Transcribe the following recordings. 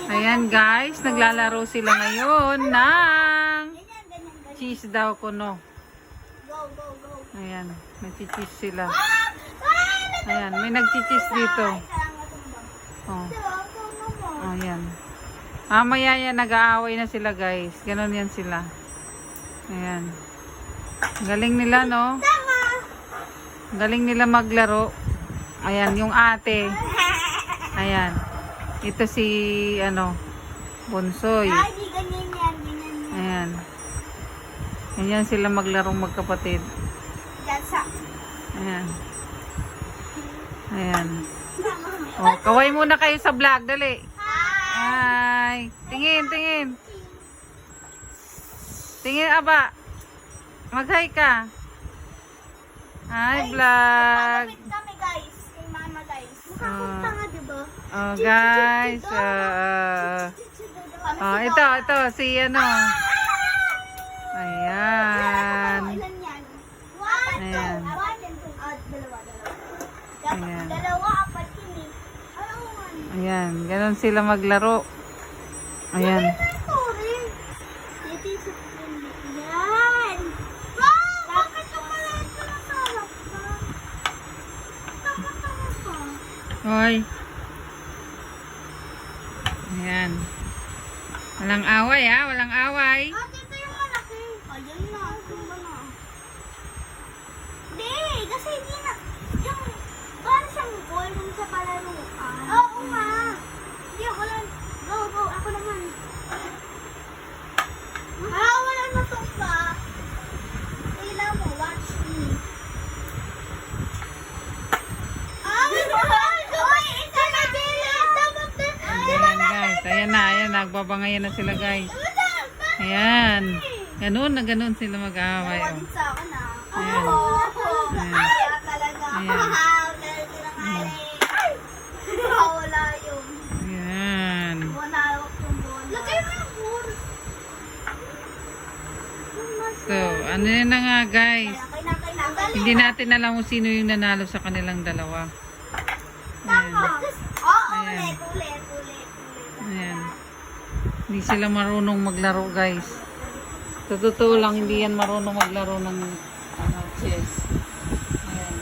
Ayan guys, naglalaro sila ngayon ng cheese daw kuno. Ayan, nagchi-cheese sila. Ayan, may nagchi-cheese dito. Oh. Ayan. Mamaya yan, nag-aaway na sila guys. Ganon yan sila. Ayan. Galing nila, no? Galing nila maglaro. Ayan, yung ate. Ayan. Ito si, Bunsoy. Ayan. Ayan sila maglarong magkapatid. Ayan. Ayan. Oh, kaway muna kayo sa vlog, dali. Hi. Tingin, tingin. Tingin, aba. Mag-hi ka. Hi, vlog. Kami guys, kay mama guys. Oh, guys. Ito, si Ayan. Ilan yan? Ayan. Ayan. Dalawa, apat yun eh. Ayan, ganon sila maglaro. Ayan. Yan. Wow! Bakit yung maliit na nasarap ka? Tama-tama ka. Hoy. Ayan. Walang away ha, walang away. Ate, ito yung malaki. Ayan na, sumba na. Hindi, kasi hindi na. Yung, parang siyang ball dun sa palaruan. Oo nga. Hindi ako lang. Go, go, ako naman. Wala na itong pa. Kailan mo, watch me. Uy, isa na gilid. Dapat na. Ayan guys, ayan na, nagbabangayan na sila guys. Ayan. Ganon na ganon sila mag-aaway. Oh. Din sa akin ah. Ayan. Ayan. Kaya talaga. Ayan. Wala yung. Ayan. Wala yung bola. Lagay mo yung bola. So, ano yun na nga guys. Hindi natin alam kung sino yung nanalo sa kanilang dalawa. Ayan. Oo, Ayan. ulit. Ayan. Hindi sila marunong maglaro guys. Sa totoo lang, hindi yan marunong maglaro ng chess. Ayan.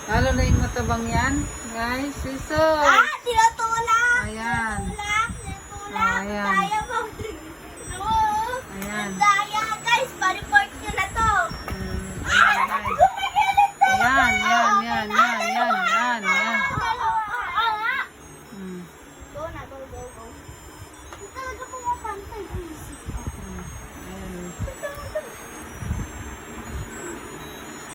Lalo na yung matabang yan. Guys, siso. Tinutulak. Ayan.